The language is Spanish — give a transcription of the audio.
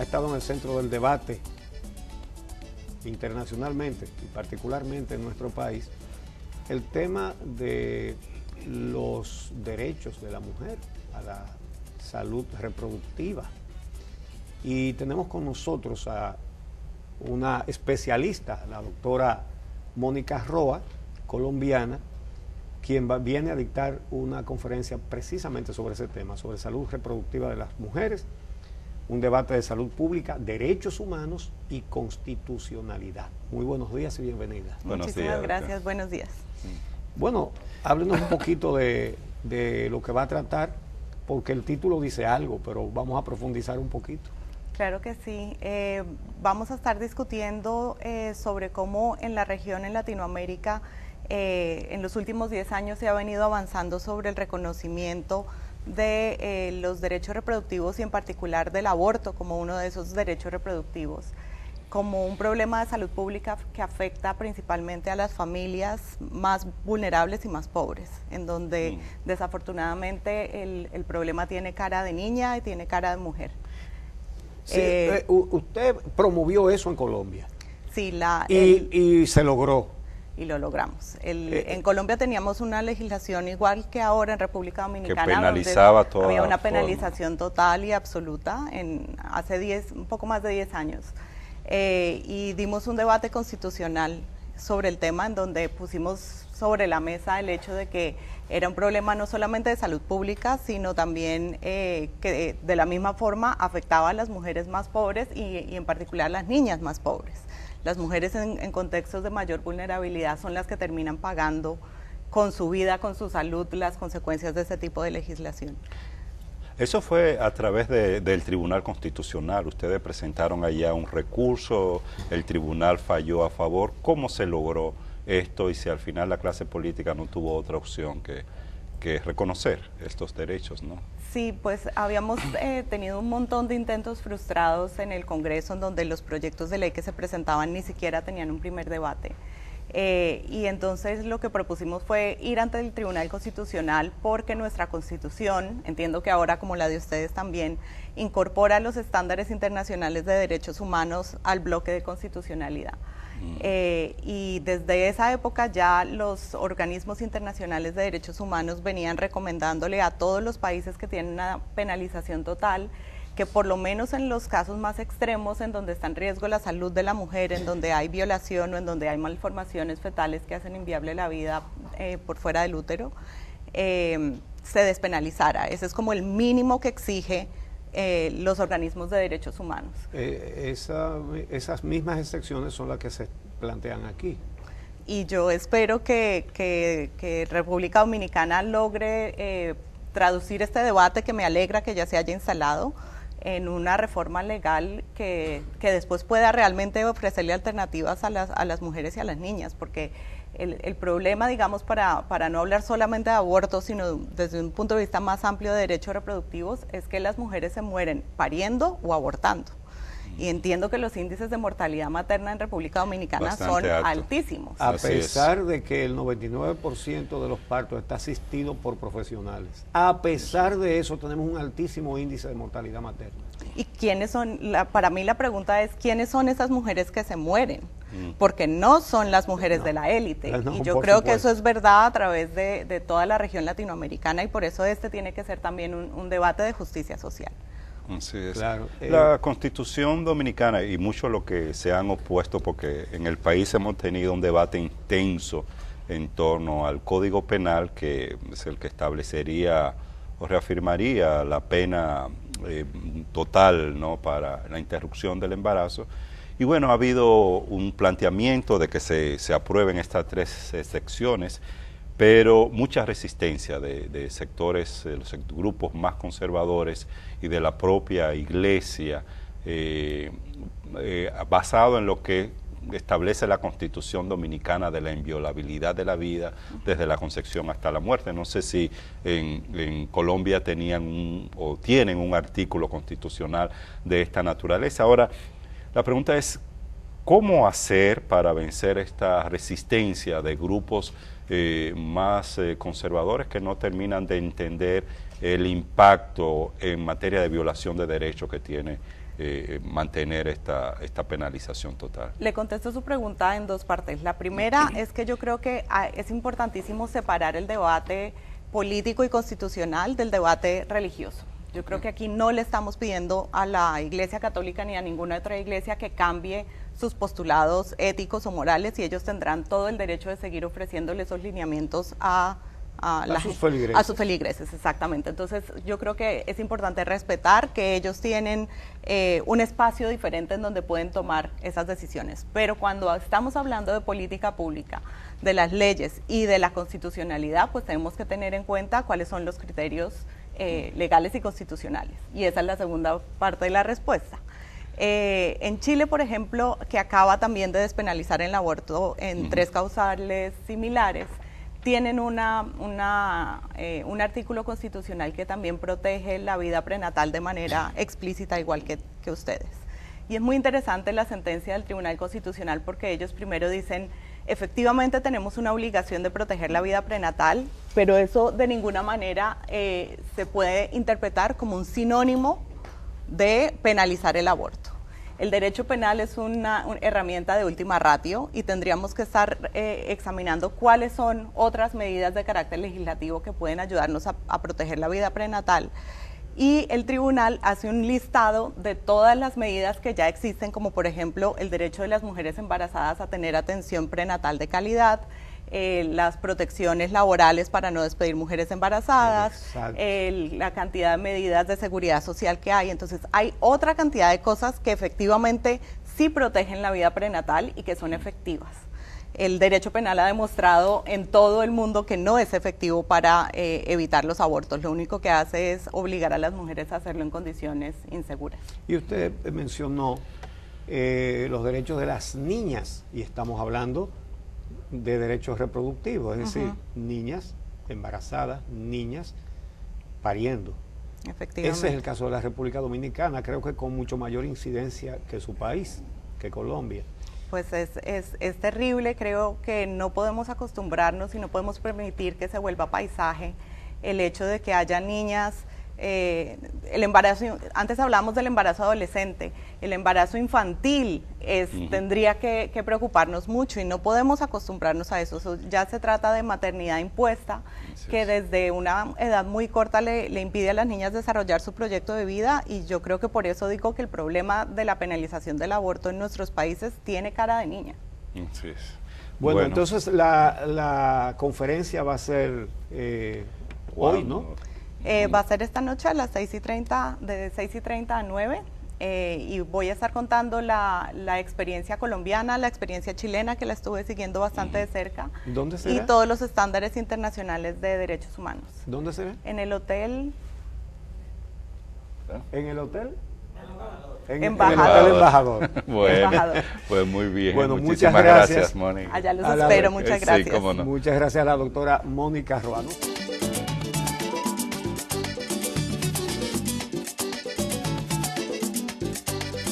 ha estado en el centro del debate internacionalmente y particularmente en nuestro país, el tema de los derechos de la mujer a la salud reproductiva. Y tenemos con nosotros a una especialista, la doctora Mónica Roa, colombiana, quien viene a dictar una conferencia precisamente sobre ese tema, sobre salud reproductiva de las mujeres, un debate de salud pública, derechos humanos y constitucionalidad. Muy buenos días y bienvenida. Muchísimas gracias, buenos días. Bueno, háblenos un poquito de lo que va a tratar, porque el título dice algo, pero vamos a profundizar un poquito. Claro que sí. Vamos a estar discutiendo sobre cómo en la región, en Latinoamérica, en los últimos 10 años se ha venido avanzando sobre el reconocimiento de los derechos reproductivos y en particular del aborto como uno de esos derechos reproductivos, como un problema de salud pública que afecta principalmente a las familias más vulnerables y más pobres, en donde desafortunadamente el problema tiene cara de niña y tiene cara de mujer. Sí, usted promovió eso en Colombia. Sí, y se logró. Y lo logramos. En Colombia teníamos una legislación igual que ahora en República Dominicana, que penalizaba donde había una forma. penalización total y absoluta hace un poco más de 10 años. Y dimos un debate constitucional sobre el tema en donde pusimos sobre la mesa el hecho de que era un problema no solamente de salud pública, sino también que de la misma forma afectaba a las mujeres más pobres y en particular las niñas más pobres. Las mujeres en contextos de mayor vulnerabilidad son las que terminan pagando con su vida, con su salud, las consecuencias de ese tipo de legislación. Eso fue a través del Tribunal Constitucional. Ustedes presentaron allá un recurso, el tribunal falló a favor. ¿Cómo se logró esto y si al final la clase política no tuvo otra opción que reconocer estos derechos, ¿no? Sí, pues habíamos tenido un montón de intentos frustrados en el Congreso en donde los proyectos de ley que se presentaban ni siquiera tenían un primer debate. Y entonces lo que propusimos fue ir ante el Tribunal Constitucional porque nuestra Constitución, entiendo que ahora como la de ustedes también, incorpora los estándares internacionales de derechos humanos al bloque de constitucionalidad. Y desde esa época ya los organismos internacionales de derechos humanos venían recomendándole a todos los países que tienen una penalización total que por lo menos en los casos más extremos en donde está en riesgo la salud de la mujer, en donde hay violación o en donde hay malformaciones fetales que hacen inviable la vida por fuera del útero, se despenalizara. Ese es como el mínimo que exige los organismos de derechos humanos. Esas mismas excepciones son las que se plantean aquí. Y yo espero que República Dominicana logre traducir este debate, que me alegra que ya se haya instalado, en una reforma legal que después pueda realmente ofrecerle alternativas a las mujeres y a las niñas, porque el problema, digamos, para no hablar solamente de aborto, sino desde un punto de vista más amplio de derechos reproductivos, es que las mujeres se mueren pariendo o abortando. Y entiendo que los índices de mortalidad materna en República Dominicana bastante son alto. altísimos. A pesar de que el 99% de los partos está asistido por profesionales. A pesar de eso tenemos un altísimo índice de mortalidad materna. ¿Y quiénes son? Para mí la pregunta es, ¿quiénes son esas mujeres que se mueren? Porque no son las mujeres de la élite. No, y yo creo que eso es verdad a través de toda la región latinoamericana y por eso tiene que ser también un debate de justicia social. Así es. Claro, la Constitución Dominicana y mucho lo que se han opuesto, porque en el país hemos tenido un debate intenso en torno al Código Penal, que es el que establecería o reafirmaría la pena total, ¿no?, para la interrupción del embarazo. Y bueno, ha habido un planteamiento de que se aprueben estas 3 secciones, pero mucha resistencia de sectores, los grupos más conservadores y de la propia iglesia, basado en lo que establece la Constitución Dominicana de la inviolabilidad de la vida desde la concepción hasta la muerte. No sé si en Colombia tenían o tienen un artículo constitucional de esta naturaleza. Ahora, la pregunta es, ¿cómo hacer para vencer esta resistencia de grupos más conservadores que no terminan de entender el impacto en materia de violación de derechos que tiene mantener esta penalización total? Le contesto su pregunta en dos partes. La primera es que yo creo que es importantísimo separar el debate político y constitucional del debate religioso. Yo creo que aquí no le estamos pidiendo a la Iglesia Católica ni a ninguna otra iglesia que cambie sus postulados éticos o morales, y ellos tendrán todo el derecho de seguir ofreciéndole esos lineamientos a sus feligreses, exactamente. Entonces yo creo que es importante respetar que ellos tienen un espacio diferente en donde pueden tomar esas decisiones, pero cuando estamos hablando de política pública, de las leyes y de la constitucionalidad, pues tenemos que tener en cuenta cuáles son los criterios legales y constitucionales, y esa es la segunda parte de la respuesta. En Chile, por ejemplo, que acaba también de despenalizar el aborto en 3 causales similares, tienen un artículo constitucional que también protege la vida prenatal de manera explícita, igual que ustedes. Y es muy interesante la sentencia del Tribunal Constitucional, porque ellos primero dicen, efectivamente tenemos una obligación de proteger la vida prenatal, pero eso de ninguna manera se puede interpretar como un sinónimo de penalizar el aborto. El derecho penal es una herramienta de última ratio y tendríamos que estar examinando cuáles son otras medidas de carácter legislativo que pueden ayudarnos a proteger la vida prenatal. Y el tribunal hace un listado de todas las medidas que ya existen, como por ejemplo el derecho de las mujeres embarazadas a tener atención prenatal de calidad, las protecciones laborales para no despedir mujeres embarazadas, la cantidad de medidas de seguridad social que hay. Entonces hay otra cantidad de cosas que efectivamente sí protegen la vida prenatal y que son efectivas. El derecho penal ha demostrado en todo el mundo que no es efectivo para evitar los abortos. Lo único que hace es obligar a las mujeres a hacerlo en condiciones inseguras. Y usted mencionó los derechos de las niñas, y estamos hablando de derechos reproductivos, es decir, niñas embarazadas, niñas pariendo. Efectivamente. Ese es el caso de la República Dominicana, creo que con mucho mayor incidencia que su país, que Colombia. Pues es terrible, creo que no podemos acostumbrarnos y no podemos permitir que se vuelva paisaje el hecho de que haya niñas, el embarazo, antes hablamos del embarazo adolescente, el embarazo infantil tendría que preocuparnos mucho y no podemos acostumbrarnos a eso. Eso ya se trata de maternidad impuesta, que desde una edad muy corta le impide a las niñas desarrollar su proyecto de vida, y yo creo que por eso digo que el problema de la penalización del aborto en nuestros países tiene cara de niña. Así es. Bueno, entonces la conferencia va a ser hoy, ¿no? Va a ser esta noche a las 6:30, de 6:30 a 9, y voy a estar contando la experiencia colombiana, la experiencia chilena, que la estuve siguiendo bastante de cerca. ¿Dónde será? Y todos los estándares internacionales de derechos humanos. ¿Dónde será? En el hotel... ¿En el hotel? Embajador. En el Embajador. Bueno, Embajador. Pues muy bien. Bueno, muchísimas muchas gracias, gracias, Mónica. Allá los espero, muchas gracias. Sí, cómo no. Muchas gracias a la doctora Mónica Ruano.